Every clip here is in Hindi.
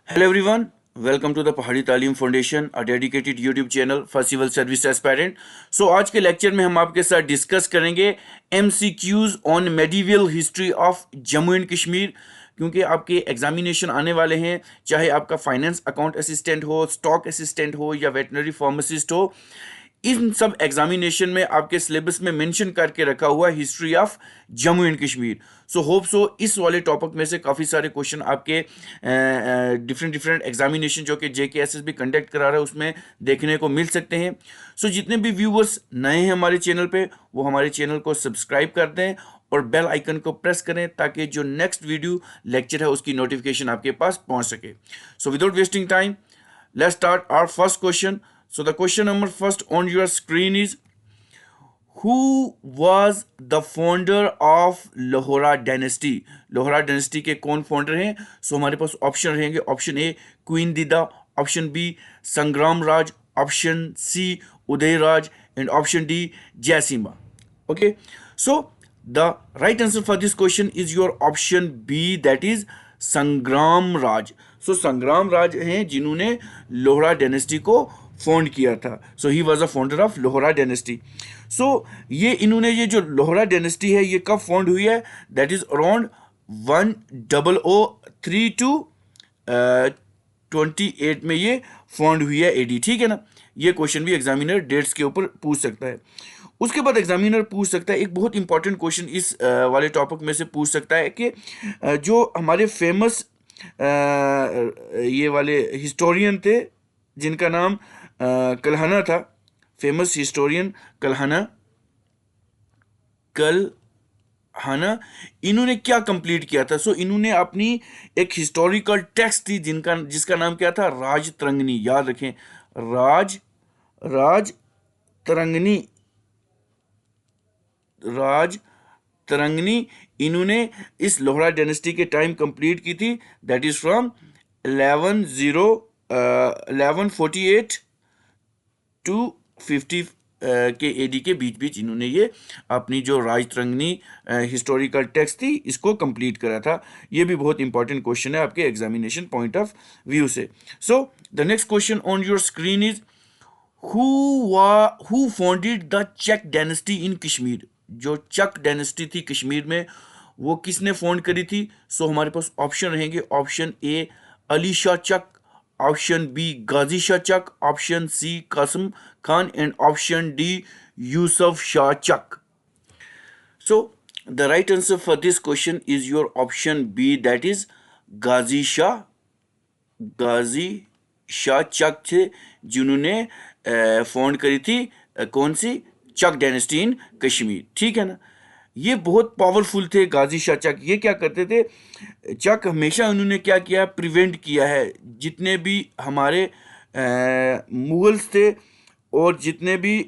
Hello everyone, welcome to the पहाड़ी तालीम foundation, a dedicated YouTube channel for civil service aspirant. So आज के लेक्चर में हम आपके साथ डिस्कस करेंगे MCQs on medieval history of Jammu and Kashmir, क्योंकि आपके एग्जामिनेशन आने वाले हैं, चाहे आपका फाइनेंस अकाउंट असिस्टेंट हो, स्टॉक असिस्टेंट हो या वेटनरी फार्मासिस्ट हो। इन सब एग्जामिनेशन में आपके सिलेबस में मेंशन करके रखा हुआ है history of Jammu and Kashmir. So hope so इस वाले टॉपिक में से काफ़ी सारे क्वेश्चन आपके डिफरेंट डिफरेंट एग्जामिनेशन जो कि JKSS भी कंडक्ट करा रहा है उसमें देखने को मिल सकते हैं। सो जितने भी व्यूवर्स नए हैं हमारे चैनल पे वो हमारे चैनल को सब्सक्राइब कर दें और बेल आइकन को प्रेस करें ताकि जो नेक्स्ट वीडियो लेक्चर है उसकी नोटिफिकेशन आपके पास पहुंच सके। So without wasting time let's start our first question. So the question number first on your screen is, who was the founder of Lohra dynasty? Lohara dynasty के कौन फाउंडर हैं? सो हमारे पास ऑप्शन रहेंगे. Option A queen Didda, option B Sangram Raj, option C Uday Raj and option D Jayasimha. Okay, so the right answer for this question is your option B, that is Sangram Raj. सो संग्राम राज हैं जिन्होंने लोहरा डायनेस्टी को फाउंड किया था. So he was a founder of Lohara dynasty. So ये जो लोहरा डायनेस्टी है ये कब फाउंड हुई है? दैट इज अराउंड 1003 टू 28 में ये फाउंड हुई है AD. ठीक है ना. ये क्वेश्चन भी एग्जामिनर डेट्स के ऊपर पूछ सकता है. उसके बाद एग्जामिनर पूछ सकता है एक बहुत इंपॉर्टेंट क्वेश्चन इस वाले टॉपिक में से पूछ सकता है कि जो हमारे फेमस ये वाले हिस्टोरियन थे जिनका नाम कल्हना था, फेमस हिस्टोरियन कल्हना, इन्होंने क्या कंप्लीट किया था? सो इन्होंने अपनी एक हिस्टोरिकल टेक्स्ट थी जिसका नाम क्या था? राजतरंगिणी. याद रखें, राजतरंगिणी इन्होंने इस लोहरा डायनेस्टी के टाइम कंप्लीट की थी. दैट इज फ्रॉम 1148 टू 50 के AD के बीच इन्होंने ये अपनी जो राजतरंगिणी हिस्टोरिकल टेक्स्ट थी इसको कंप्लीट करा था. ये भी बहुत इंपॉर्टेंट क्वेश्चन है आपके एग्जामिनेशन पॉइंट ऑफ व्यू से. So the next question on your screen is, who founded the Chak dynasty in Kashmir? जो चक डायनेस्टी थी कश्मीर में वो किसने फाउंड करी थी? सो हमारे पास ऑप्शन रहेंगे. Option A Ali Shah Chak, option B Ghazi Shah Chak, option C Qasim Khan and option D Yusuf Shah Chak. So the right answer for this question is your option B, that is Ghazi Shah Chak थे जिन्होंने फाउंड करी थी कौन सी? चक डायनेस्टी इन कश्मीर. ठीक है ना. ये बहुत पावरफुल थे गाजी शाह चक. ये क्या करते थे? चक हमेशा उन्होंने क्या किया? प्रिवेंट किया है जितने भी हमारे मुगल्स थे और जितने भी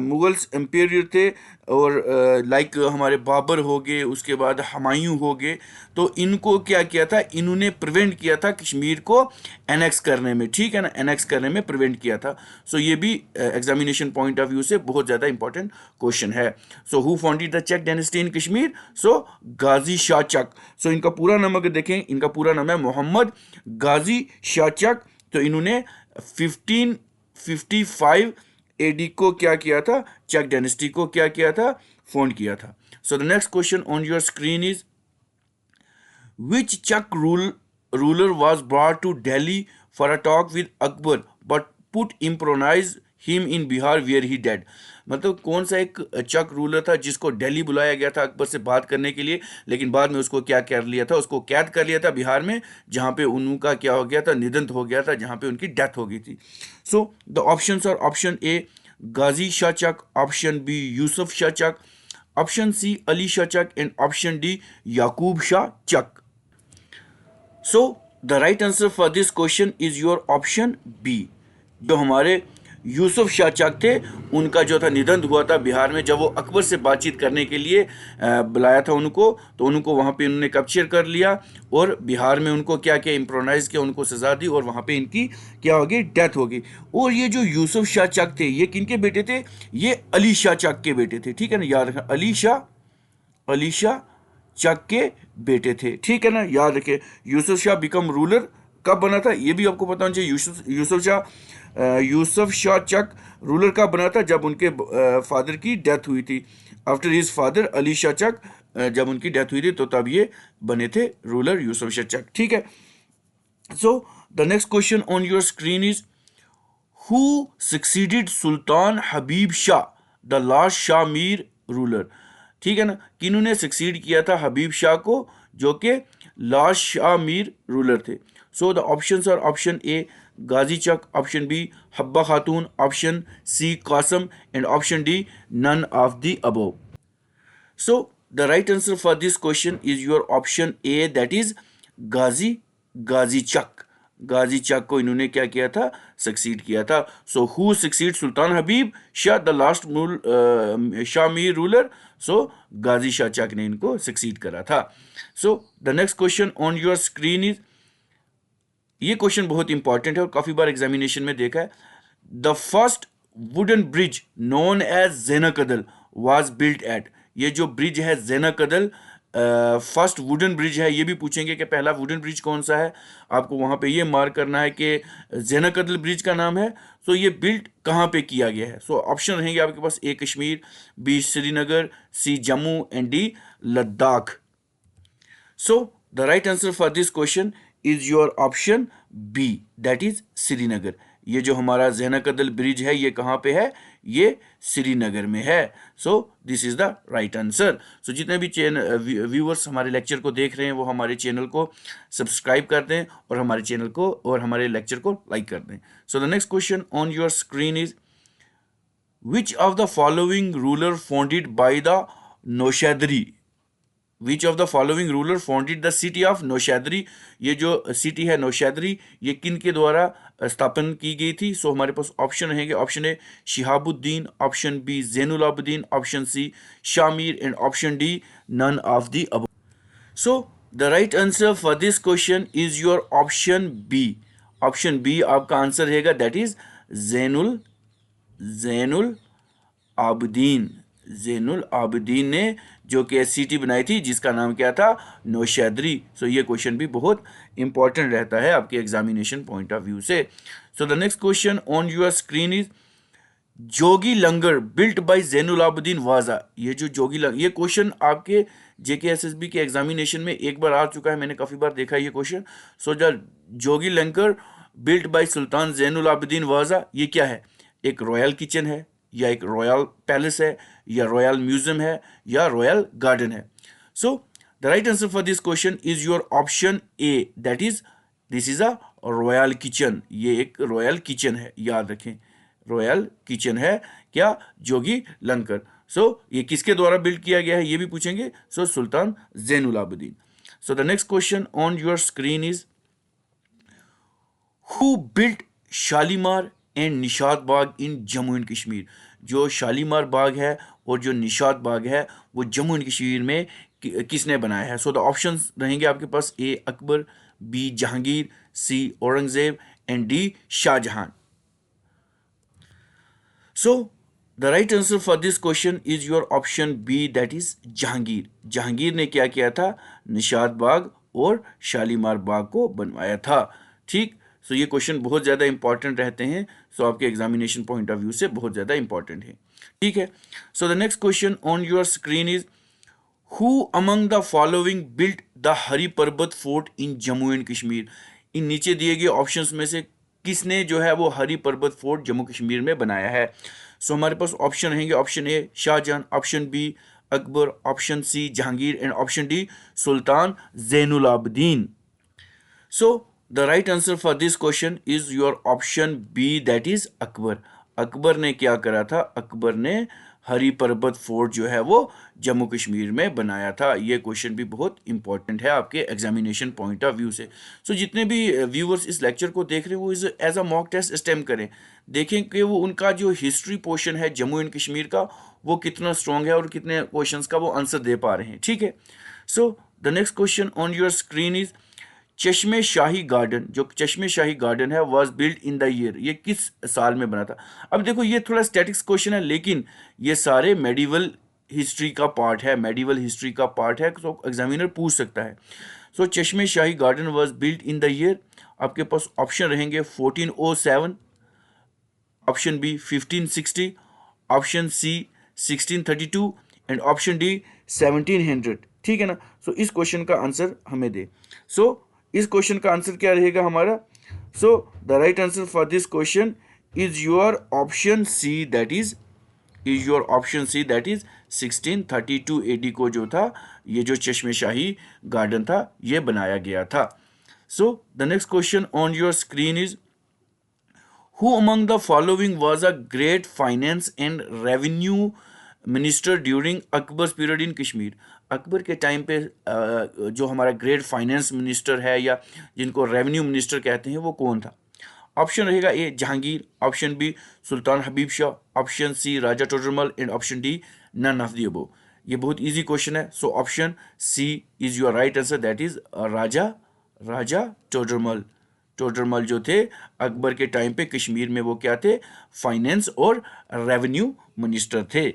मुगल्स एम्पायर थे और लाइक हमारे बाबर हो गए, उसके बाद हुमायूं हो गए, तो इनको क्या किया था? इन्होंने प्रिवेंट किया था कश्मीर को एनेक्स करने में. ठीक है ना. एनेक्स करने में प्रिवेंट किया था. सो ये भी एग्जामिनेशन पॉइंट ऑफ व्यू से बहुत ज़्यादा इंपॉर्टेंट क्वेश्चन है. So who founded the Chak dynasty in Kashmir? So Ghazi Shah Chak. So इनका पूरा नाम अगर देखें, इनका पूरा नाम है मोहम्मद गाजी शाह चक. तो इन्होंने 1555 AD को क्या किया था? चक डायनेस्टी को क्या किया था? फाउंड किया था. So the next question on your screen is, which Chak ruler was brought to Delhi for a talk with Akbar but put imprisoned him in Bihar where he died? मतलब कौन सा एक चक रूलर था जिसको दिल्ली बुलाया गया था अकबर से बात करने के लिए, लेकिन बाद में उसको क्या कर लिया था? उसको कैद कर लिया था बिहार में, जहाँ पे उनका क्या हो गया था? निधन हो गया था, जहाँ पे उनकी डेथ हो गई थी. So the options are option A Ghazi Shah Chak, option B Yusuf Shah Chak, option C Ali Shah Chak and option D Yakub Shah Chak. So the right answer for this question is your option B. जो हमारे यूसुफ शाह चक थे उनका जो था निधन हुआ था बिहार में, जब वो अकबर से बातचीत करने के लिए बुलाया था उनको, तो उनको वहाँ पे उन्होंने कैप्चर कर लिया और बिहार में उनको क्या किया? इम्प्रोनाइज किया, उनको सजा दी और वहाँ पे इनकी क्या हो गई? डेथ हो गई. और ये जो यूसुफ शाह चक थे ये किनके बेटे थे? ये अली शाह चक के बेटे थे. ठीक है ना. याद रखना, अली शाह चक के बेटे थे. ठीक है ना. याद रखे, यूसुफ शाह बिकम रूलर कब बना था ये भी आपको पता होना चाहिए। यूसुफ शाह चक रूलर कब बना था? जब उनके फादर की डेथ हुई थी। After his father Ali Shah Chak, जब उनकी डेथ हुई थी तो तब ये बने थे रूलर यूसुफ शाह चक। ठीक है। So the next question on your screen is who succeeded Sultan Habib Shah the last Shah Mir ruler. ठीक है ना, किन्होंने सक्सीड किया था हबीब शाह को जो कि लास्ट शाह मीर रूलर थे। So the options are option A Ghazi Chak, option B Habba Khatoon, option C Kasam and option D none of the above. So the right answer for this question is your option A, that is Ghazi Chak. Ghazi Chak को इन्होंने क्या किया था? सक्सीड किया था। So who succeed Sultan Habib Shah the last Shah Mir ruler? So Ghazi Shah Chak ने इनको सक्सीड करा था। So the next question on your screen is, ये क्वेश्चन बहुत इंपॉर्टेंट है और काफी बार एग्जामिनेशन में देखा है। The first wooden bridge known as Zainakadal was built at. ये जो ब्रिज है जेनाकदल, फर्स्ट वुडन ब्रिज है, ये भी पूछेंगे कि पहला वुडन ब्रिज कौन सा है। आपको वहां पे ये मार्क करना है कि जेनाकदल ब्रिज का नाम है। सो ये बिल्ट कहाँ पे किया गया है? सो ऑप्शन रहेंगे आपके पास, A Kashmir, B Srinagar, C Jammu and D Ladakh. So the right answer for this question is your option B, that is Srinagar. ये जो हमारा ज़ैनकदल ब्रिज है ये कहाँ पे है? ये श्रीनगर में है। So this is the right answer. So जितने भी व्यूअर्स हमारे लेक्चर को देख रहे हैं वो हमारे चैनल को सब्सक्राइब कर दें और हमारे चैनल को और हमारे लेक्चर को लाइक कर दें। So the next question on your screen is which of the following ruler founded by the Naushehri? Which of the following ruler founded the city of Naushehri? ये जो सिटी है नौशैदरी ये किन के द्वारा स्थापन की गई थी? सो हमारे पास ऑप्शन रहेंगे, option A Shihabuddin, option B Zainul Abidin, option C Shamir and option D none of the above. So the right answer for this question is your option B. Option B आपका आंसर रहेगा, दैट इज जैनुल आबदीन। जैनुल आबदीन ने जो कि सिटी बनाई थी जिसका नाम क्या था? नौशैदरी। सो ये क्वेश्चन भी बहुत इंपॉर्टेंट रहता है आपके एग्जामिनेशन पॉइंट ऑफ व्यू से। So the next question on your screen is Jogi Langar built bye Zainul Abidin was a. ये जो जोगी लंगर, ये क्वेश्चन आपके JKSSB के एग्जामिनेशन में एक बार आ चुका है, मैंने काफ़ी बार देखा है ये question. So the Jogi Langar built by Sultan Zainul Abidin was a, ये क्या है? एक रॉयल किचन है या एक रॉयल पैलेस है या रॉयल म्यूजियम है या रॉयल गार्डन है? So the right answer for this question is your option A, that is this is a royal kitchen. ये एक रॉयल किचन है, याद रखें, रॉयल किचन है क्या? जोगी लंकर। सो ये किसके द्वारा बिल्ड किया गया है ये भी पूछेंगे। So Sultan Zainul Abidin. So the next question on your screen is who built Shalimar and Nishat Bagh in Jammu and Kashmir? जो शालीमार बाग है और जो निशात बाग है वो जम्मू एंड कश्मीर में किसने बनाया है? सो द ऑप्शंस रहेंगे आपके पास, A Akbar, B Jahangir, C Aurangzeb and D Shahjahan. So the right answer for this question is your option B, that is Jahangir. Jahangir ने क्या किया था? निशात बाग और शालीमार बाग को बनवाया था। ठीक। सो ये क्वेश्चन बहुत ज़्यादा इंपॉर्टेंट रहते हैं। सो आपके एग्जामिनेशन पॉइंट ऑफ व्यू से बहुत ज़्यादा इंपॉर्टेंट है। ठीक है। So the next question on your screen is who among the following built the Hari Parbat fort in Jammu and Kashmir? इन नीचे दिए गए ऑप्शंस में से किसने जो है वो हरी पर्बत फोर्ट जम्मू कश्मीर में बनाया है? सो हमारे पास ऑप्शन रहेंगे, option A Shahjahan, option B Akbar, option C Jahangir and option D Sultan Zainul Abidin. So the right answer for this question is your option B, that is Akbar. Akbar ने क्या करा था? अकबर ने हरी पर्बत फोर्ट जो है वो जम्मू कश्मीर में बनाया था। ये क्वेश्चन भी बहुत इंपॉर्टेंट है आपके एग्जामिनेशन पॉइंट ऑफ व्यू से। सो जितने भी व्यूअर्स इस लेक्चर को देख रहे हैं वो is as a mock test attempt करें, देखें कि वो उनका जो हिस्ट्री पोर्शन है जम्मू एंड कश्मीर का वो कितना स्ट्रॉन्ग है और कितने क्वेश्चंस का वो आंसर दे पा रहे हैं। ठीक है। So the next question on your screen is चश्मे शाही गार्डन, जो चश्मे शाही गार्डन है was build in the year, ये किस साल में बना था? अब देखो ये थोड़ा स्टैटिक्स क्वेश्चन है लेकिन ये सारे मेडिवल हिस्ट्री का पार्ट है, मेडिवल हिस्ट्री का पार्ट है, तो एग्जामिनर पूछ सकता है। So Chashme Shahi garden was built in the year, आपके पास ऑप्शन रहेंगे 1407, option B 1560, option C 1632 and option D 1700। ठीक है ना। सो इस क्वेश्चन का आंसर हमें दे। सो इस क्वेश्चन का आंसर क्या रहेगा हमारा? So the right answer for this question is your option C, that is your option C, that is 1632 AD को जो था ये जो चश्मे शाही गार्डन था ये बनाया गया था। So the next question on your screen is, Who among the following was a great finance and revenue minister during Akbar's period in Kashmir? Akbar के टाइम पे जो हमारा ग्रेट फाइनेंस मिनिस्टर है या जिनको रेवेन्यू मिनिस्टर कहते हैं वो कौन था? ऑप्शन रहेगा A Jahangir, option B Sultan Habib Shah, option C Raja Todarmal and option D none of the above. ये बहुत इजी क्वेश्चन है। So option C is your right answer, that is Raja Todarmal. Todarmal जो थे अकबर के टाइम पे कश्मीर में वो क्या थे? फाइनेंस और रेवेन्यू मिनिस्टर थे।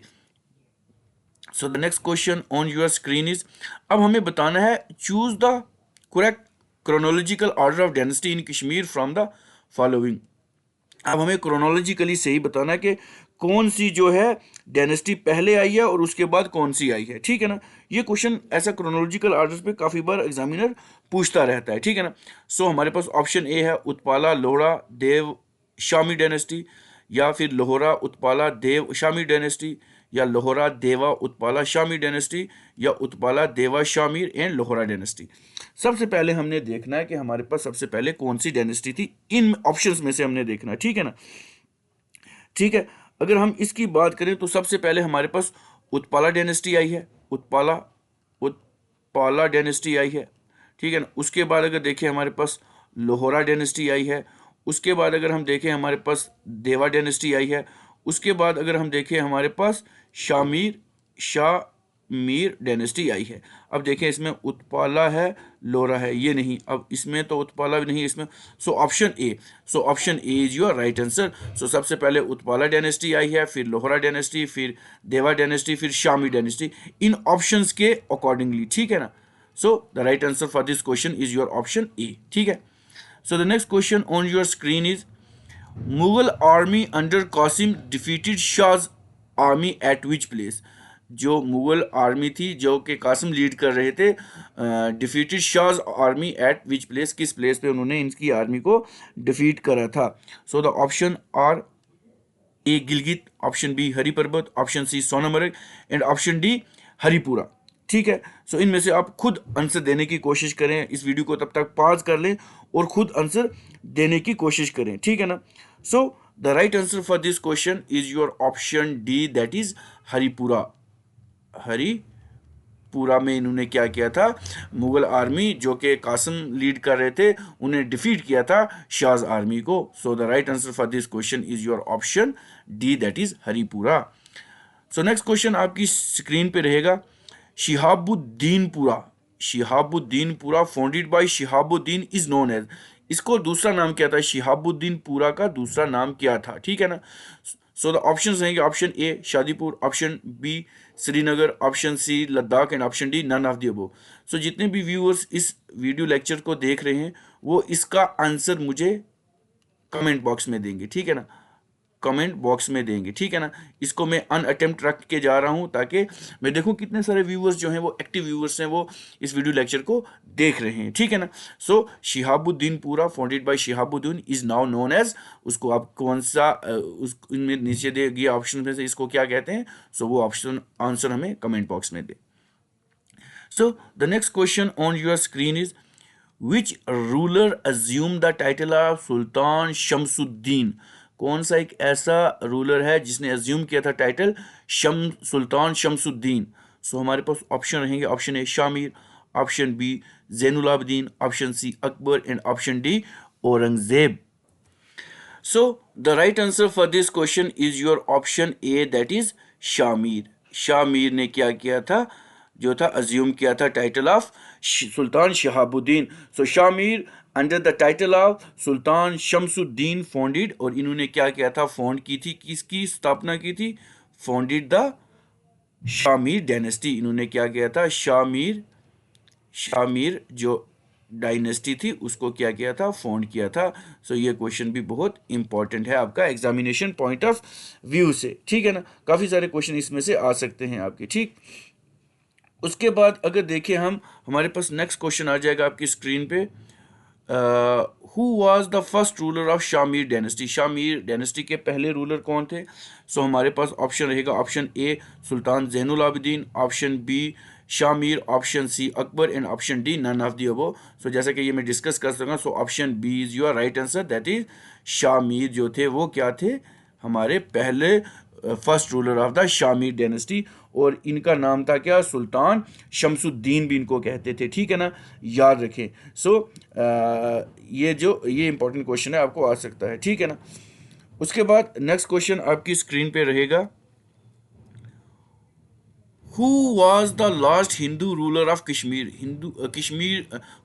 So the next question on your screen is, अब हमें बताना है choose the correct chronological order of dynasty in Kashmir from the following. अब हमें क्रोनोलॉजिकली सही बताना है कि कौन सी जो है डायनेस्टी पहले आई है और उसके बाद कौन सी आई है। ठीक है ना। ये क्वेश्चन ऐसा क्रोनोलॉजिकल ऑर्डर पे काफ़ी बार एग्जामिनर पूछता रहता है। ठीक है ना। सो हमारे पास ऑप्शन ए है उत्पाला लोहरा देव शामी डायनेस्टी, या फिर लोहरा उत्पाला देव शामी डायनेस्टी, या लोहरा देवा उत्पाला शामी डायनेस्टी, या उत्पाला देवा शामीर एंड लोहरा डायनेस्टी। सबसे पहले हमने देखना है कि हमारे पास सबसे पहले कौन सी डायनेस्टी थी, इन ऑप्शंस में से हमने देखना है। ठीक है ना। ठीक है। अगर हम इसकी बात करें तो सबसे पहले हमारे पास उत्पाला डायनेस्टी आई है, उत्पाला डायनेस्टी आई है। ठीक है ना। उसके बाद अगर देखें हमारे पास लोहरा डायनेस्टी आई है। उसके बाद अगर हम देखें हमारे पास देवा डायनेस्टी आई है। उसके बाद अगर हम देखें हमारे पास शामीर डायनेस्टी आई है। अब देखें इसमें उत्पाला है लोहरा है, ये नहीं, अब इसमें तो उत्पाला भी नहीं इसमें। So option A is your right answer. So सबसे पहले उत्पाला डायनेस्टी आई है, फिर लोहरा डायनेस्टी, फिर देवा डायनेस्टी, फिर शामी डायनेस्टी, इन ऑप्शंस के अकॉर्डिंगली। ठीक है ना। So the right answer for this question is your option A. ठीक है। So the next question on your screen is, Mughal army under Kasim defeated Shah's army at which place? जो मुगल आर्मी थी जो कि कासिम लीड कर रहे थे, defeated Shah's army at which place, किस प्लेस पे उन्होंने इनकी आर्मी को डिफीट करा था? So the option are A Gilgit, option B Hari Parvat, option C Sonamarg and option D Haripura. ठीक है। सो इनमें से आप खुद आंसर देने की कोशिश करें, इस वीडियो को तब तक पॉज कर लें और खुद आंसर देने की कोशिश करें। ठीक है ना। So the right answer for this question is your option D, that is Haripura. Haripura में इन्होंने क्या किया था? मुगल आर्मी जो कि कासिम लीड कर रहे थे उन्हें डिफीट किया था शाहज आर्मी को। So the right answer for this question is your option D, that is Haripura. So next question आपकी स्क्रीन पे रहेगा, Shihabuddinpura founded by Shihabuddin is known as, इसको दूसरा नाम क्या था? शिहाबुद्दीनपुरा का दूसरा नाम क्या था? ठीक है ना। सो द ऑप्शंस रहेंगे, option A Shadipur, option B Srinagar, option C Ladakh and option D none of the above. So जितने भी व्यूअर्स इस वीडियो लेक्चर को देख रहे हैं वो इसका आंसर मुझे कमेंट बॉक्स में देंगे। ठीक है ना। कमेंट बॉक्स में देंगे। ठीक है ना। इसको मैं अनअटेम्प्ट रख के जा रहा हूं ताकि मैं देखूं कितने सारे व्यूअर्स जो हैं वो एक्टिव व्यूअर्स हैं, वो इस वीडियो लेक्चर को देख रहे हैं। ठीक है ना। So Shihabuddinpura founded by Shihabuddin is now known as, उसको आप कौन सा उस इनमें नीचे दिए गए ऑप्शन में से इसको क्या कहते हैं? सो वो ऑप्शन आंसर हमें कमेंट बॉक्स में दे। So the next question on your screen is, which ruler assume the title of Sultan Shamsuddin? कौन सा एक ऐसा रूलर है जिसने अज्यूम किया था टाइटल सुल्तान शमसुद्दीन? सो हमारे पास ऑप्शन रहेंगे, option A Shamir, option B Zainulabdin, option C Akbar and option D Aurangzeb. So the right answer for this question is your option A, that is Shamir. Shamir ने क्या किया था? जो था अज्यूम किया था title of Sultan Shahabuddin. So Shamir under the title of Sultan Shamsuddin founded, और इन्होंने क्या किया था? फाउंड की थी, किसकी स्थापना की थी? Founded the Shamir dynasty. इन्होंने क्या किया था? शामीर जो डायनेस्टी थी उसको क्या किया था, फाउंड किया था। सो ये क्वेश्चन भी बहुत इंपॉर्टेंट है आपका एग्जामिनेशन पॉइंट ऑफ व्यू से, ठीक है ना। काफ़ी सारे क्वेश्चन इसमें से आ सकते हैं आपके, ठीक। उसके बाद अगर देखें हम, हमारे पास नेक्स्ट क्वेश्चन आ जाएगा आपकी स्क्रीन पे। Who was the first ruler of Shahmir dynasty, Shahmir dynasty के पहले रूलर कौन थे। सो हमारे पास ऑप्शन रहेगा, option A Sultan Zainul Abidin, option B Shahmir, option C Akbar and option D none of the above. So जैसा कि ये मैं डिस्कस कर सकूँ, so option B is your right answer, that is Shahmir जो थे वो क्या थे, हमारे पहले first ruler of the Shamir dynasty. और इनका नाम था क्या, सुल्तान शमसुद्दीन भी इनको कहते थे, ठीक है ना, याद रखें। सो ये इंपॉर्टेंट क्वेश्चन है, आपको आ सकता है, ठीक है ना। उसके बाद नेक्स्ट क्वेश्चन आपकी स्क्रीन पे रहेगा, who was the last Hindu ruler of Kashmir,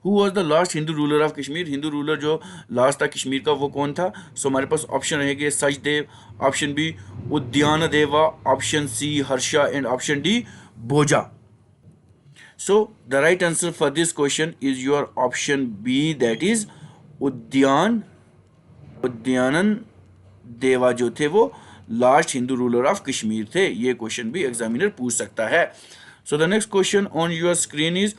who was the last Hindu ruler of Kashmir, Hindu ruler जो लास्ट था कश्मीर का वो कौन था। सो हमारे पास ऑप्शन रहेंगे Sachdev, option B Udyana Deva, option C Harsha and option D Bhoja. So the right answer for this question is your option B, that is Udyana Deva जो थे वो last Hindu ruler of Kashmir थे। ये क्वेश्चन भी एग्जामिनर पूछ सकता है। So the next question on your screen is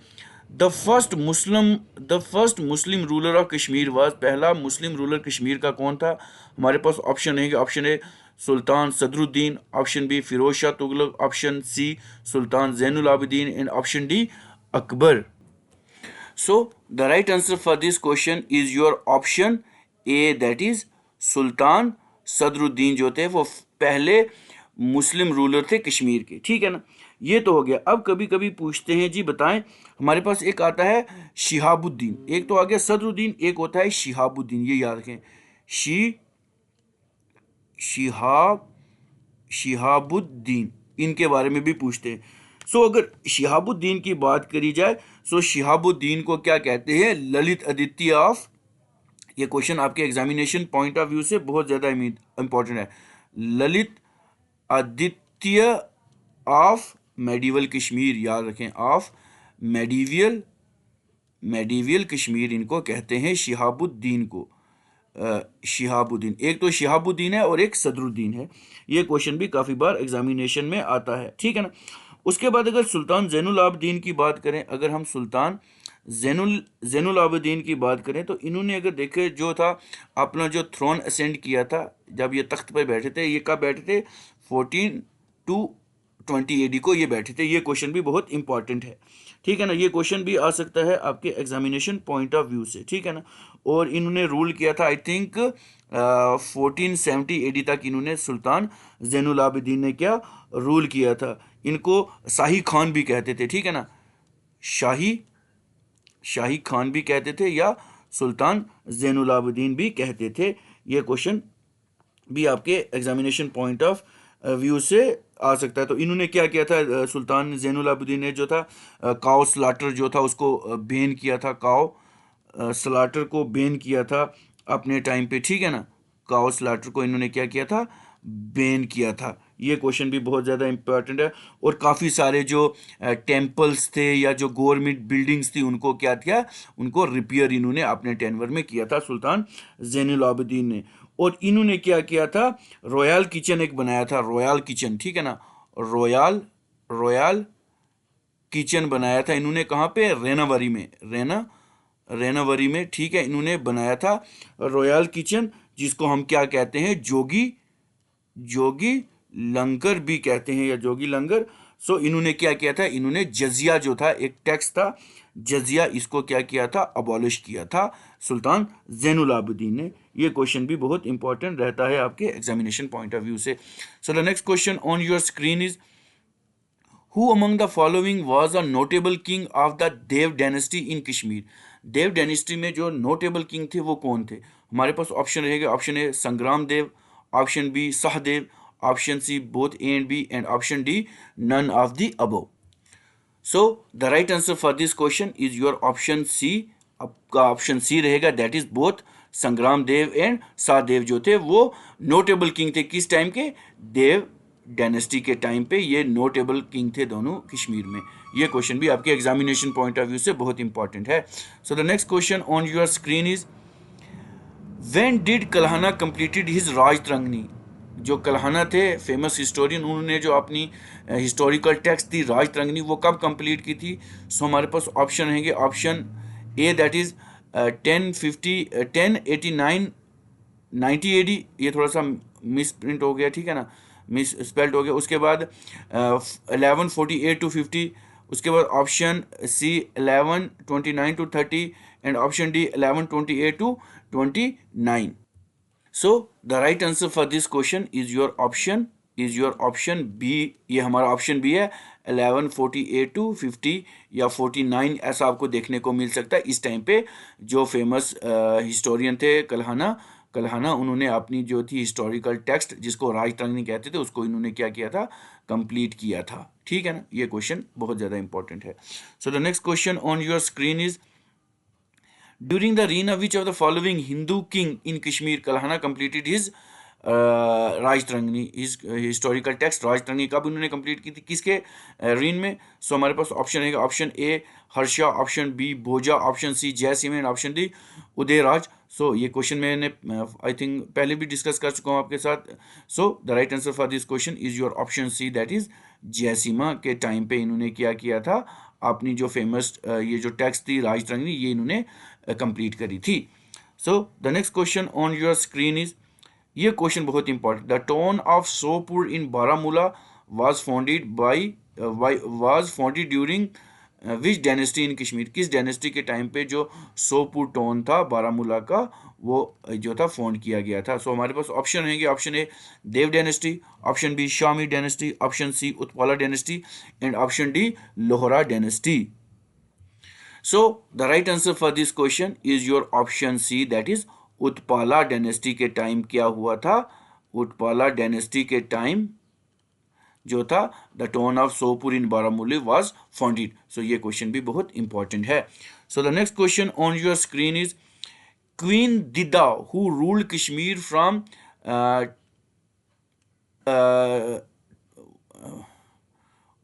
the first Muslim ruler of Kashmir was, पहला मुस्लिम रूलर कश्मीर का कौन था। हमारे पास ऑप्शन है, option A Sultan Sadruddin, option B Firoz Shah Tughlaq, option C Sultan Zainul Abidin and option D Akbar. So the right answer for this question is your option A, that is Sultan Sadruddin जो थे वो पहले मुस्लिम रूलर थे कश्मीर के, ठीक है ना। ये तो हो गया। अब कभी कभी पूछते हैं जी बताएं, हमारे पास एक आता है शिहाबुद्दीन, एक तो आ गया सदरुद्दीन, एक होता है शिहाबुद्दीन, ये याद रखें, शिहाब शिहाबुद्दीन, इनके बारे में भी पूछते हैं। सो अगर शिहाबुद्दीन की बात करी जाए, सो शिहाबुद्दीन को क्या कहते हैं, ललित आदित्य ऑफ, ये क्वेश्चन आपके एग्जामिनेशन पॉइंट ऑफ व्यू से बहुत ज़्यादा इंपॉर्टेंट है, ललित आदित्य ऑफ मेडिवल कश्मीर, याद रखें, ऑफ मेडिवियल कश्मीर इनको कहते हैं, शिहाबुद्दीन को। शिहाबुद्दीन, एक तो शिहाबुद्दीन है और एक सदरुद्दीन है। ये क्वेश्चन भी काफ़ी बार एग्जामिनेशन में आता है, ठीक है ना। उसके बाद अगर सुल्तान जैनुल आबिदीन की बात करें, अगर हम सुल्तान जैनुल आबिदीन की बात करें, तो इन्होंने अगर देखे जो था अपना जो थ्रोन असेंड किया था, जब ये तख्त पर बैठे थे, ये कब बैठे थे, 1420 AD को ये बैठे थे। ये क्वेश्चन भी बहुत इंपॉर्टेंट है, ठीक है ना। ये क्वेश्चन भी आ सकता है आपके एग्जामिनेशन पॉइंट ऑफ व्यू से, ठीक है ना। और इन्होंने रूल किया था, आई थिंक 1470 AD तक इन्होंने, सुल्तान जैनुल आबिदीन ने क्या रूल किया था। इनको शाही खान भी कहते थे, ठीक है ना, शाही खान भी कहते थे या सुल्तान जैनुल आबिदीन भी कहते थे। ये क्वेश्चन भी आपके एग्जामिनेशन पॉइंट ऑफ व्यू से आ सकता है। तो इन्होंने क्या किया था, सुल्तान जैनुल आबिदीन ने जो था काओ स्लाटर जो था उसको बैन किया था, काओ स्लाटर को बैन किया था अपने टाइम पे, ठीक है ना। काओ स्लाटर को इन्होंने क्या किया था, बैन किया था। ये क्वेश्चन भी बहुत ज़्यादा इंपॉर्टेंट है। और काफ़ी सारे जो टेम्पल्स थे या जो गवर्नमेंट बिल्डिंग्स थी उनको क्या किया, उनको रिपेयर इन्होंने अपने टेनवर में किया था सुल्तान जैनुल आबिदीन ने। और इन्होंने क्या किया था, रॉयल किचन एक बनाया था, रॉयल किचन, ठीक है ना, रॉयल किचन बनाया था इन्होंने, कहाँ पे, रेनावरी में, ठीक है, इन्होंने बनाया था रॉयल किचन, जिसको हम क्या कहते हैं, जोगी लंगर भी कहते हैं या जोगी लंगर। सो इन्होंने क्या किया था, इन्होंने जजिया जो था, एक टैक्स था जजिया, इसको क्या किया था, अबॉलिश किया था सुल्तान जैनुल आबिदीन ने। ये क्वेश्चन भी बहुत इंपॉर्टेंट रहता है आपके एग्जामिनेशन पॉइंट ऑफ व्यू से। So the next question on your screen is, who among the following was a notable king of the Dev dynasty in Kashmir. Dev dynasty में जो नोटेबल किंग थे वो कौन थे। हमारे पास ऑप्शन रहेगा, option A Sangram Dev, option B Sahdev, option C both A and B and option D none of the above. So the right answer for this question is your option C, आपका ऑप्शन सी रहेगा, दैट इज बोथ संग्राम देव एंड सहदेव जो थे वो नोटेबल किंग थे, किस टाइम के, देव डायनेस्टी के टाइम पे ये नोटेबल किंग थे दोनों कश्मीर में। ये क्वेश्चन भी आपके एग्जामिनेशन पॉइंट ऑफ व्यू से बहुत इंपॉर्टेंट है। So the next question on your screen is when did Kalhana completed his Rajatarangini. जो कल्हाना थे फेमस हिस्टोरियन, उन्होंने जो अपनी हिस्टोरिकल टेक्स्ट थी राजतरंगिणी वो कब कंप्लीट की थी। सो हमारे पास ऑप्शन रहेंगे, option A that is 1089 90 AD, ये थोड़ा सा मिस प्रिंट हो गया, ठीक है ना, मिस स्पेल्ड हो गया। उसके बाद 1148 to 50, उसके बाद option C 1129 to 30 and option D 1128 to 29। So the right answer for this question is your option B. ये हमारा ऑप्शन बी है 1148 to 50 या 49, ऐसा आपको देखने को मिल सकता है। इस टाइम पे जो फेमस हिस्टोरियन थे कल्हाना, उन्होंने अपनी जो थी हिस्टोरिकल टेक्स्ट जिसको राजतरंगिणी कहते थे उसको इन्होंने क्या किया था, कंप्लीट किया था, ठीक है ना। ये क्वेश्चन बहुत ज़्यादा इंपॉर्टेंट है। So the next question on your screen is during the reign of which of the following Hindu king in Kashmir Kalhana completed his Rajatarangini, his historical text Rajatarangini कब उन्होंने कंप्लीट की थी, किसके रीन में। सो हमारे पास ऑप्शन है, option A Harsha, option B Bhoja, option C Jaisingh and option D Udayraj. So ये क्वेश्चन मैंने आई थिंक पहले भी डिस्कस कर चुका हूँ आपके साथ। So the right answer for this question is your option C that is Jayasimha के टाइम पे इन्होंने क्या किया था, अपनी जो फेमस ये जो टेक्स्ट थी राजतरंगिणी ये इन्होंने कंप्लीट करी थी। So the next question on your screen is, ये क्वेश्चन बहुत important, the town of Sopore in Baramulla was founded during which dynasty in Kashmir. किस डायनेस्टी के टाइम पे जो सोपुर टाउन था बारामूला का वो जो था फाउंड किया गया था। सो हमारे पास ऑप्शन रहेंगे, option A Dev dynasty, option B Shami dynasty, option C Utpala dynasty and option D Lohara dynasty. So the right answer for this question is your option C that is Utpala dynasty के टाइम क्या हुआ था, उत्पाला डायनेस्टी के टाइम जो था the town of Sopore in Baramulla was founded. So ये क्वेश्चन भी बहुत इंपॉर्टेंट है। So the next question on your screen is queen Didda who ruled Kashmir from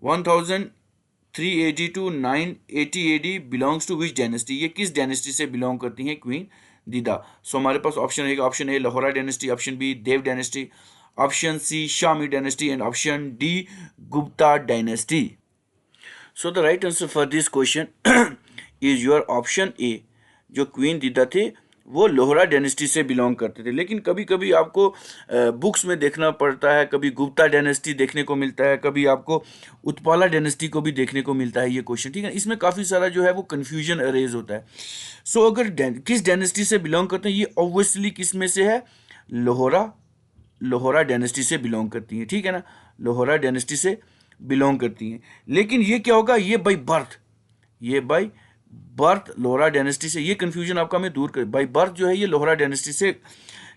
1380 AD to 980 AD belongs to which dynasty. ये किस डायनेस्टी से बिलोंग करती हैं क्वीन दिदा। सो हमारे पास ऑप्शन रहेगा, option A Lohara dynasty, option B Dev dynasty, option C Shami dynasty and option D Gupta dynasty. So the right answer for this question is your option A. जो क्वीन दिदा थे वो लोहरा डायनेस्टी से बिलोंग करते थे, लेकिन कभी कभी आपको बुक्स में देखना पड़ता है, कभी गुप्ता डायनेस्टी देखने को मिलता है, कभी आपको उत्पाला डायनेस्टी को भी देखने को मिलता है ये क्वेश्चन, ठीक है। इसमें काफ़ी सारा जो है वो कन्फ्यूजन अरेज होता है। सो अगर किस डायनेस्टी से बिलोंग करते हैं, ये ऑब्वियसली किस में से है, लोहरा डायनेस्टी से बिलोंग करती हैं, ठीक है ना, लोहरा डायनेस्टी से बिलोंग करती हैं। लेकिन ये क्या होगा, ये बाई बर्थ लोहरा डायनेस्टी से, ये कंफ्यूजन आपका मैं दूर कर, बाई बर्थ जो है ये लोहरा डायनेस्टी से,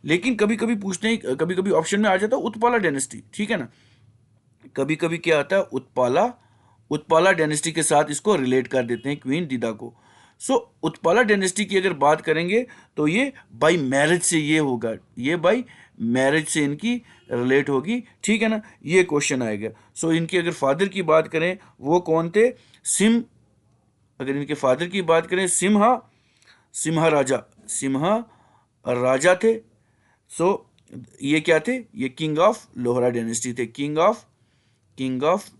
लेकिन कभी कभी पूछते हैं, कभी कभी ऑप्शन में आ जाता है उत्पाला डायनेस्टी, ठीक है ना, कभी कभी क्या आता है उत्पाला डायनेस्टी के साथ इसको रिलेट कर देते हैं क्वीन दिदा को। सो उत्पाला डायनेस्टी की अगर बात करेंगे तो ये बाई मैरिज से ये होगा, ये बाई मैरिज से इनकी रिलेट होगी, ठीक है ना, ये क्वेश्चन आएगा। सो इनके अगर फादर की बात करें वो कौन थे, अगर इनके फादर की बात करें सिम्हा राजा थे। सो ये क्या थे, ये किंग ऑफ लोहरा डायनेस्टी थे, किंग ऑफ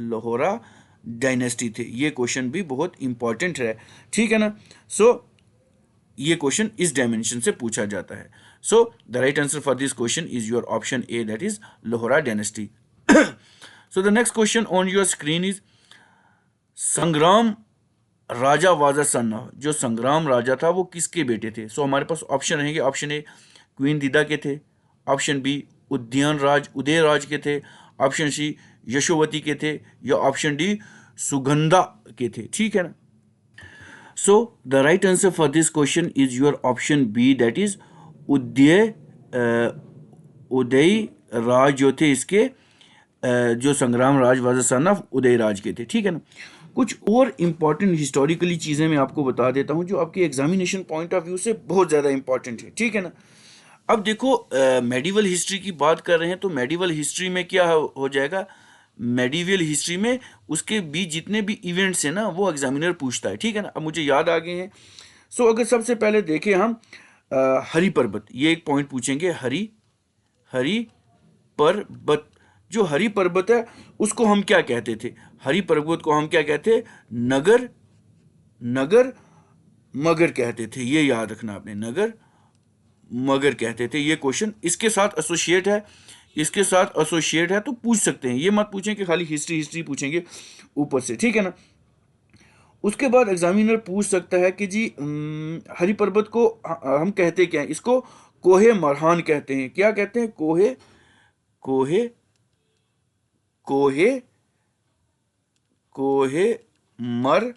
लोहरा डायनेस्टी थे। ये क्वेश्चन भी बहुत इंपॉर्टेंट है, ठीक है ना। सो ये क्वेश्चन इस डायमेंशन से पूछा जाता है। So the right answer for this question is your option A that is Lohara dynasty. So the next question on your screen is Sangram Raja was a son of. जो संग्राम राजा था वो किसके बेटे थे। सो हमारे पास ऑप्शन रहेंगे, ऑप्शन ए क्वीन दिदा के थे, ऑप्शन बी उदयराज के थे, ऑप्शन सी यशोवती के थे या ऑप्शन डी सुगंधा के थे, ठीक है ना। So the right answer for this question is your option B that is Uday Raj जो थे इसके जो Sangram Raj was son of Udayraj के थे, ठीक है ना। कुछ और इम्पॉर्टेंट हिस्टोरिकली चीज़ें मैं आपको बता देता हूँ जो आपके एग्जामिनेशन पॉइंट ऑफ व्यू से बहुत ज़्यादा इंपॉर्टेंट है, ठीक है ना। अब देखो मेडिवल हिस्ट्री की बात कर रहे हैं तो मेडिवल हिस्ट्री में क्या हो जाएगा, मेडिवल हिस्ट्री में उसके बीच जितने भी इवेंट्स हैं ना वो एग्जामिनर पूछता है, ठीक है ना। अब मुझे याद आ गए हैं। सो अगर सबसे पहले देखें हम हरि पर्वत, ये एक पॉइंट पूछेंगे, हरि हरि पर्वत। जो हरि पर्वत है उसको हम क्या कहते थे, हरि पर्वत को हम क्या कहते, नगर नगर मगर कहते थे, ये याद रखना आपने, नगर मगर कहते थे। ये क्वेश्चन इसके साथ एसोसिएट है, इसके साथ एसोसिएट है तो पूछ सकते हैं, ये मत पूछें कि खाली हिस्ट्री हिस्ट्री पूछेंगे ऊपर से, ठीक है ना। उसके बाद एग्जामिनर पूछ सकता है कि जी हरि पर्वत को हम कहते क्या हैं, इसको कोहे मरहान कहते हैं। क्या कहते हैं, कोहे कोहे कोहे कोहे मर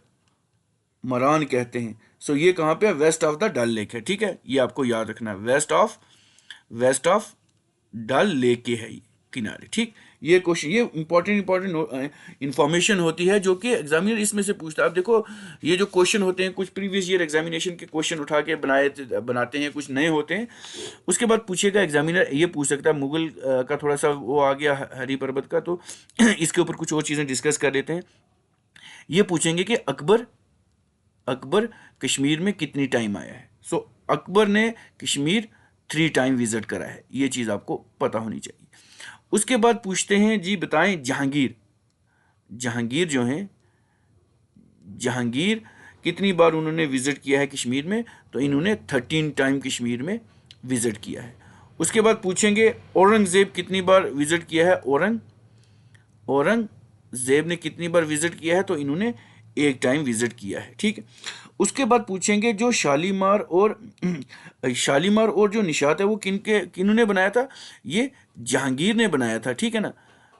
मरान कहते हैं। सो ये कहाँ पे है, west of the Dal lake है, ठीक है, ये आपको याद रखना है, वेस्ट ऑफ डल लेक के है ये किनारे, ठीक। ये क्वेश्चन, ये इंपॉर्टेंट इंफॉर्मेशन होती है जो कि एग्जामिनर इसमें से पूछता है। आप देखो ये जो क्वेश्चन होते हैं कुछ प्रीवियस ईयर एग्जामिनेशन के क्वेश्चन उठा के बनाते हैं, कुछ नए होते हैं। उसके बाद पूछेगा एग्जामिनर, ये पूछ सकता है मुगल का थोड़ा सा वो आ गया हरि पर्वत का, तो इसके ऊपर कुछ और चीज़ें डिस्कस कर लेते हैं। ये पूछेंगे कि अकबर अकबर कश्मीर में कितनी टाइम आया है। सो अकबर ने कश्मीर 3 टाइम विजिट करा है, ये चीज़ आपको पता होनी चाहिए। उसके बाद पूछते हैं जी बताएं जहांगीर, जहांगीर जो हैं, जहांगीर कितनी बार उन्होंने विजिट किया है कश्मीर में, तो इन्होंने 13 टाइम कश्मीर में विजिट किया है। उसके बाद पूछेंगे औरंगजेब कितनी बार विजिट किया है, औरंगजेब ने कितनी बार विजिट किया है, तो इन्होंने 1 टाइम विजिट किया है, ठीक है। उसके बाद पूछेंगे जो शालीमार और जो निशात है वो किन्होंने बनाया था, ये जहांगीर ने बनाया था, ठीक है ना,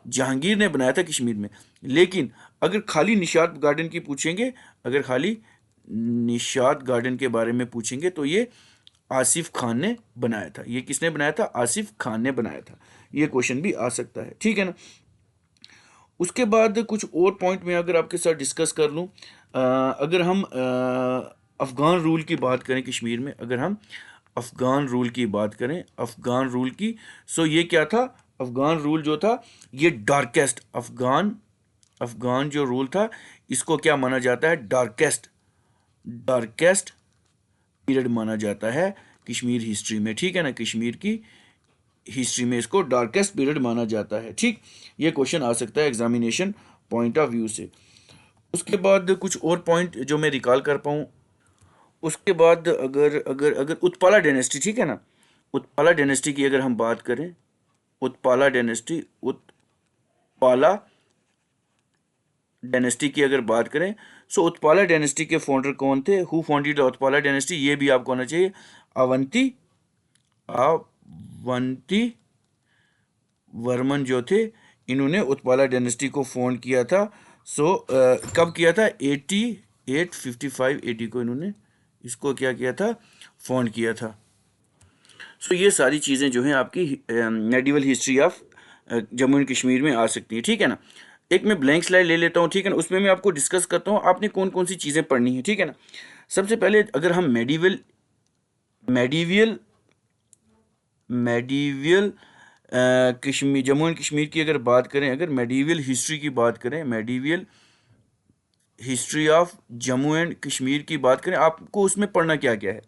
जहांगीर ने बनाया था कश्मीर में। लेकिन अगर खाली निशात गार्डन की पूछेंगे, अगर खाली निशात गार्डन के बारे में पूछेंगे तो ये आसिफ खान ने बनाया था। ये किसने बनाया था, आसिफ खान ने बनाया था। ये क्वेश्चन भी आ सकता है, ठीक है ना। उसके बाद कुछ और पॉइंट में अगर आपके साथ डिस्कस कर लूँ, अगर हम अफ़गान रूल की बात करें कश्मीर में, अगर हम अफ़गान रूल की बात करें, अफ़गान रूल की, सो ये क्या था, अफ़गान रूल जो था ये डार्केस्ट, अफ़गान जो रूल था इसको क्या माना जाता है, डार्केस्ट पीरियड माना जाता है कश्मीर हिस्ट्री में, ठीक है ना, कश्मीर की हिस्ट्री में इसको डार्केस्ट पीरियड माना जाता है, ठीक। ये क्वेश्चन आ सकता है एग्जामिनेशन पॉइंट ऑफ व्यू से। उसके बाद कुछ और पॉइंट जो मैं रिकॉल कर पाऊँ, उसके बाद अगर अगर अगर उत्पाला डायनेस्टी, ठीक है ना, उत्पाला डायनेस्टी की अगर हम बात करें, उत्पाला डायनेस्टी की अगर बात करें, सो उत्पाला डायनेस्टी के फाउंडर कौन थे, हु फाउंडेड उत्पाला डायनेस्टी, ये भी आपको आना चाहिए, अवंती अवंती वर्मन जो थे, इन्होंने उत्पाला डायनेस्टी को फाउंड किया था। सो कब किया था, 8855 80 को इन्होंने इसको क्या किया था, फाउंड किया था। सो ये सारी चीज़ें जो हैं आपकी medieval history of Jammu and Kashmir में आ सकती हैं, ठीक है ना। एक मैं ब्लैंक स्लाइड ले लेता हूँ, ठीक है ना, उसमें मैं आपको डिस्कस करता हूँ आपने कौन कौन सी चीज़ें पढ़नी है, ठीक है ना। सबसे पहले अगर हम medieval medieval Kashmir, Jammu and Kashmir की अगर बात करें, अगर मेडिवल हिस्ट्री की बात करें, medieval history of Jammu and Kashmir की बात करें, आपको उसमें पढ़ना क्या क्या है।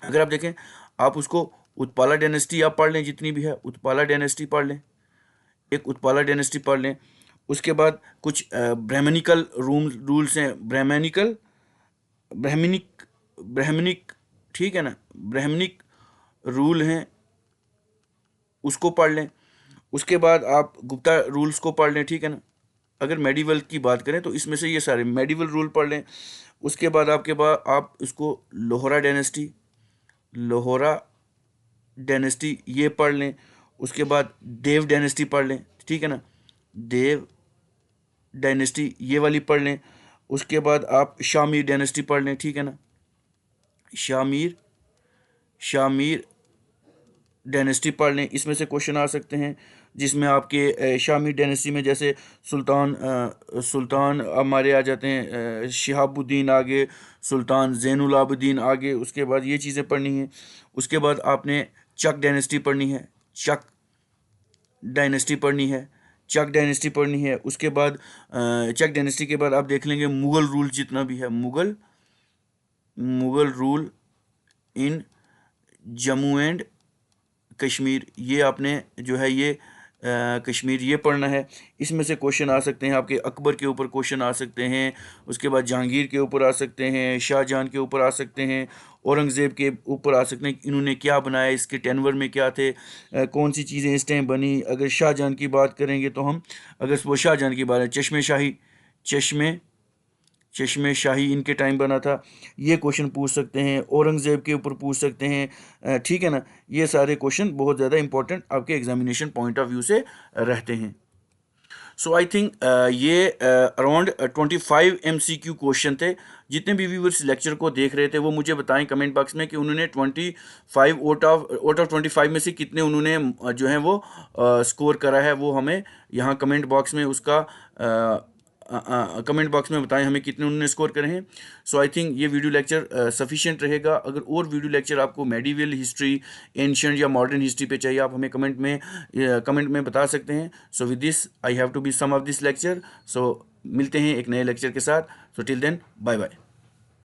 अगर आप देखें, आप उसको उत्पाला डायनेस्टी आप पढ़ लें, जितनी भी है उत्पाला डायनेस्टी पढ़ लें, एक उत्पाला डायनेस्टी पढ़ लें। उसके बाद कुछ ब्राह्मणिकल रूल्स हैं, ब्राह्मणिक, ठीक है ना, ब्राह्मणिक रूल हैं, उसको पढ़ लें। उसके बाद आप गुप्ता रूल्स को पढ़ लें, ठीक है ना। अगर मेडिवल की बात करें तो इसमें से ये सारे मेडिवल रूल पढ़ लें। उसके बाद आप इसको लोहोरा डायनेस्टी ये पढ़ लें। उसके बाद देव डायनेस्टी पढ़ लें, ठीक है ना, देव डायनेस्टी ये वाली पढ़ लें। उसके बाद आप शामीर डायनेस्टी पढ़ लें, ठीक है ना, शामीर डायनेस्टी पढ़ लें। इसमें से क्वेश्चन आ सकते हैं जिसमें आपके शामी डायनेस्टी में जैसे सुल्तान हमारे आ जाते हैं, शिहाबुद्दीन आगे, सुल्तान ज़ैनुल आबदीन आगे। उसके बाद ये चीज़ें पढ़नी हैं। उसके बाद आपने चक डायनेस्टी पढ़नी है, चक डायनेस्टी पढ़नी है, चक डायनेस्टी पढ़नी है। उसके बाद चक डायनेस्टी के बाद आप देख लेंगे मुगल रूल जितना भी है, Mughal rule in Jammu and Kashmir, ये आपने जो है ये कश्मीर ये पढ़ना है। इसमें से क्वेश्चन आ सकते हैं आपके अकबर के ऊपर क्वेश्चन आ सकते हैं, उसके बाद जहांगीर के ऊपर आ सकते हैं, शाहजहां के ऊपर आ सकते हैं, औरंगज़ेब के ऊपर आ सकते हैं, इन्होंने क्या बनाया, इसके टेनवर में क्या थे, कौन सी चीज़ें इस टाइम बनी। अगर शाहजहां की बात करेंगे तो हम, अगर वो शाहजहां की बात है, चश्मे शाही, चश्मे शाही इनके टाइम बना था, ये क्वेश्चन पूछ सकते हैं। औरंगज़ेब के ऊपर पूछ सकते हैं, ठीक है ना। ये सारे क्वेश्चन बहुत ज़्यादा इंपॉर्टेंट आपके एग्जामिनेशन पॉइंट ऑफ व्यू से रहते हैं। सो आई थिंक ये अराउंड 25 MCQ क्वेश्चन थे। जितने भी व्यूअर्स लेक्चर को देख रहे थे वो मुझे बताएं कमेंट बॉक्स में कि उन्होंने 25 आउट ऑफ 25 में से कितने उन्होंने जो है वो स्कोर करा है, वो हमें यहाँ कमेंट बॉक्स में उसका कमेंट बॉक्स में बताएं हमें कितने उन्होंने स्कोर करे हैं। सो आई थिंक ये वीडियो लेक्चर सफिशिएंट रहेगा। अगर और वीडियो लेक्चर आपको मेडिवल हिस्ट्री, एंशिएंट या मॉडर्न हिस्ट्री पे चाहिए, आप हमें कमेंट में बता सकते हैं। So with this I have to be some of this lecture. सो मिलते हैं एक नए लेक्चर के साथ। So till then bye bye.